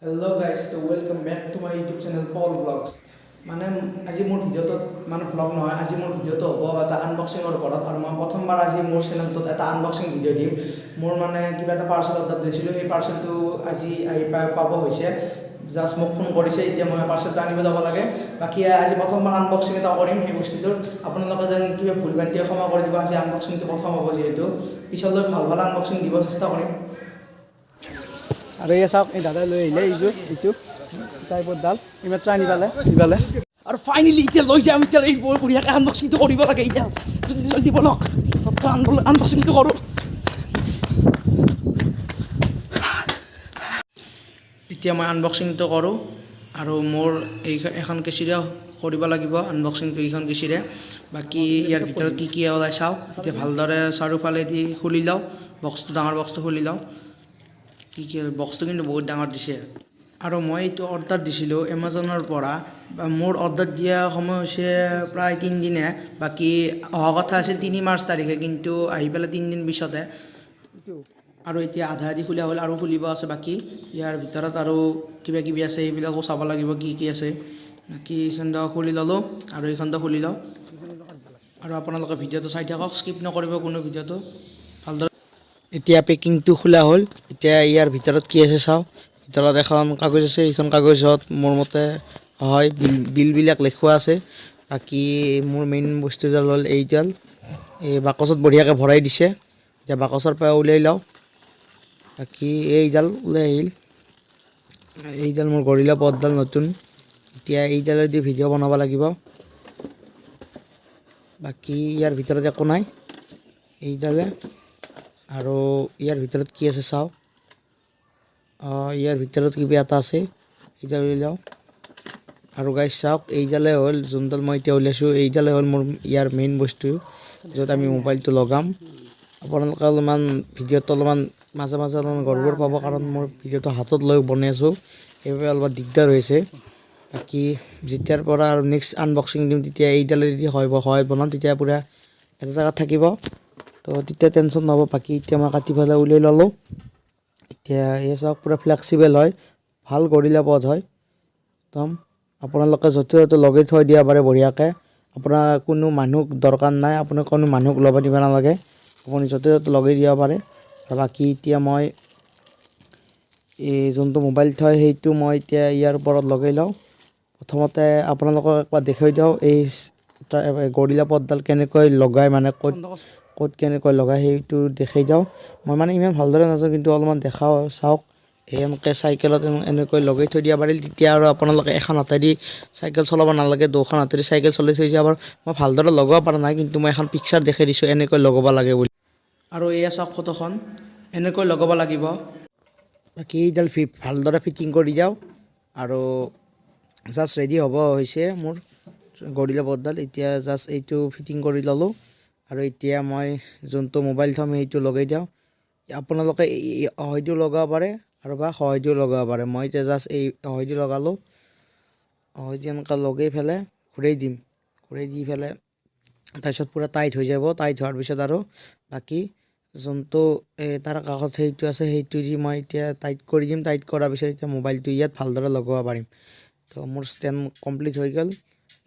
Hello guys, so welcome back to my YouTube channel Paul Vlogs. মানে আজি মোৰ ভিডিঅ'টো মানে ব্লগ নহয়, আজি মোৰ ভিডিঅ'টো হ'ব এটা আনবক্সিঙৰ ওপৰত আৰু মই প্ৰথমবাৰ আজি মোৰ চেনেলটোত এটা আনবক্সিং ভিডিঅ' দিম। মোৰ মানে কিবা এটা পাৰ্চেল অৰ্ডাৰ দিছিলোঁ, সেই পাৰ্চেলটো আজি আহি পাব হৈছে। জাষ্ট মোক ফোন কৰিছে, এতিয়া মই পাৰ্চেলটো আনিব যাব লাগে। বাকী আজি প্ৰথমবাৰ আনবক্সিং এটা কৰিম সেই বস্তুটোৰ। আপোনালোকে যেন কিবা ভুল ভ্ৰান্তি ক্ষমা কৰি দিব, আজি আনবক্সিংটো প্ৰথম হ'ব যিহেতু। পিছলৈ ভাল ভাল আনবক্সিং দিব চেষ্টা কৰিম। আৰু এই চাওক, এই দাদাই লৈ আহিলে এইটো টাইপৰডাল এইমাত্ৰ আনি পালে আৰু ফাইনেলি এতিয়া লৈ যাম। এতিয়া এই বঢ়িয়াকৈ আনবক্সিংটো কৰিব লাগে। এতিয়া জলদি বলক, আনবক্সিংটো কৰোঁ। এতিয়া মই আনবক্সিংটো কৰোঁ আৰু মোৰ এখন কেঁচিৰে কৰিব লাগিব আনবক্সিংটো, এইখন কেঁচিৰে। বাকী ইয়াৰ ভিতৰত কি কি ওলাই চাওঁ। এতিয়া ভালদৰে চাৰিওফালেদি খুলি লওঁ, ডাঙৰ বক্সটো খুলি লওঁ। বক্সটো কিন্তু বহুত ডাঙৰ দিছে। আৰু মই এইটো অৰ্ডাৰ দিছিলোঁ এমাজনৰ পৰা। মোৰ অৰ্ডাৰ দিয়া সময় হৈছে প্ৰায় 3 দিনে। বাকী অহা কথা আছিল 3 মাৰ্চ তাৰিখে, কিন্তু আহি পেলাই 3 দিন পিছতে। আৰু এতিয়া আধা আধি খোলা হ'ল আৰু খুলিব আছে বাকী। ইয়াৰ ভিতৰত আৰু কিবা কিবি আছে, এইবিলাকো চাব লাগিব কি কি আছে। বাকী এইখনটো খুলি ল'লোঁ আৰু এইখনটো খুলি লওঁ। আৰু আপোনালোকে ভিডিঅ'টো চাই থাকক, স্কিপ নকৰিব কোনো ভিডিঅ'টো ভালদৰে। এতিয়া পেকিংটো খোলা হ'ল। এতিয়া ইয়াৰ ভিতৰত কি আছে চাওঁ। ভিতৰত এখন কাগজ আছে, এইখন কাগজত মোৰ মতে হয় বিলবিলাক লিখোৱা আছে। বাকী মোৰ মেইন বস্তুডাল হ'ল এইডাল, এই বাকচত বঢ়িয়াকৈ ভৰাই দিছে। এতিয়া বাকচৰ পৰা উলিয়াই লওঁ। বাকী এইডাল ওলাই আহিল, এইডাল মোৰ গৰিলা পদডাল নতুন। এতিয়া এইডালেদি ভিডিঅ' বনাব লাগিব। বাকী ইয়াৰ ভিতৰত একো নাই, এইডালে। আৰু ইয়াৰ ভিতৰত কি আছে চাওঁ। ইয়াৰ ভিতৰত কিবা এটা আছে, এইডাল লৈ লওঁ। আৰু গাইজ চাওক, এইডালে হ'ল যোনডাল মই এতিয়া উলিয়াইছোঁ, এইডালে হ'ল মোৰ ইয়াৰ মেইন বস্তু, য'ত আমি মোবাইলটো লগাম। আপোনালোকে অলপমান ভিডিঅ'টো অলপমান মাজে মাজে অলপমান গড়বড় পাব, কাৰণ মোৰ ভিডিঅ'টো হাতত লৈ বনাই আছোঁ, সেইবাবে অলপমান দিগদাৰ হৈছে। বাকী যেতিয়াৰ পৰা আৰু নেক্সট আনবক্সিং দিম, তেতিয়া এইডালেদি হয় বনাম, তেতিয়া পূৰা এটা জেগাত থাকিব, তো তেতিয়া টেনশ্যন নহ'ব। বাকী এতিয়া মই কাটি পেলাই উলিয়াই ল'লোঁ। এতিয়া এই চাওক, পূৰা ফ্লেক্সিবল হয়, ভাল গৰিলা পদ হয় একদম। আপোনালোকে য'তে ত'তে লগাই থৈ দিব পাৰে বঢ়িয়াকৈ। আপোনাৰ কোনো মানুহ দৰকাৰ নাই, আপুনি কোনো মানুহক ল'ব দিব নালাগে, আপুনি য'তে ত'তে লগাই দিব পাৰে। আৰু বাকী এতিয়া মই এই যোনটো মোবাইল থয় সেইটো মই এতিয়া ইয়াৰ ওপৰত লগাই লওঁ। প্ৰথমতে আপোনালোকক একবাৰ দেখুৱাই দিওঁ এই গৰিলা পদডাল কেনেকৈ লগাই, মানে ক'ত কেনেকৈ লগাই সেইটো দেখাই দিওঁ। মই মানে ইমান ভালদৰে নাজানো, কিন্তু অলপমান দেখাওঁ চাওক। এনেকৈ চাইকেলত এনেকৈ লগাই থৈ দিব পাৰিল, তেতিয়া আৰু আপোনালোকে এখন হাতেদি চাইকেল চলাব নালাগে, দুখন হাতেদি চাইকেল চলাই থৈ যাব। মই ভালদৰে লগাব পৰা নাই, কিন্তু মই এখন পিকচাৰ দেখাই দিছোঁ এনেকৈ লগাব লাগে বুলি। আৰু এয়া চাওক ফটোখন, এনেকৈ লগাব লাগিব। বাকী এইডাল ভালদৰে ফিটিং কৰি দিওঁ। আৰু জাষ্ট ৰেডি হ'ব হৈছে মোৰ গৰিলা পদডাল। এতিয়া জাষ্ট এইটো ফিটিং কৰি ল'লোঁ। আৰু এতিয়া মই যোনটো মোবাইল থ'ম সেইটো লগাই দিওঁ। আপোনালোকে হয়তো লগাব পাৰে আৰু বা সহায়দিও লগাব পাৰে। মই এতিয়া জাষ্ট এই সহায়দি লগালোঁ। সহায়দি এনেকৈ লগাই পেলাই ঘূৰাই দিম, ঘূৰাই দি পেলাই তাৰপিছত পূৰা টাইট হৈ যাব। টাইট হোৱাৰ পিছত আৰু বাকী যোনটো তাৰ কাষত সেইটো আছে, সেইটো দি মই এতিয়া টাইট কৰি দিম। টাইট কৰাৰ পিছত এতিয়া মোবাইলটো ইয়াত ভালদৰে লগাব পাৰিম। তো মোৰ ষ্টেণ্ড কমপ্লিট হৈ গ'ল।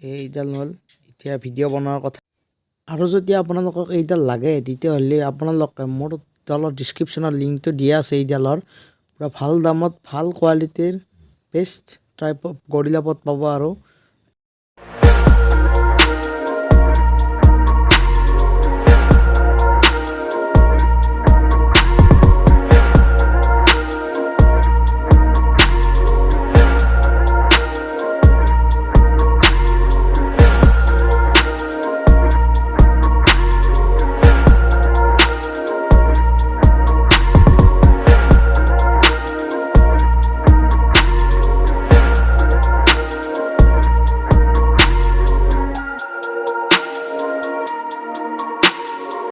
এইডাল হ'ল এতিয়া ভিডিঅ' বনোৱাৰ কথা। আৰু যদি আপোনালোকক এইডাল লাগে, তেতিয়াহ'লে আপোনালোকে মোৰ তলৰ ডিছক্ৰিপশ্যনৰ লিংকটো দিয়া আছে এইডালৰ। পূৰা ভাল দামত ভাল কোৱালিটিৰ বেষ্ট টাইপ গৰিলা পদ পাব। আৰু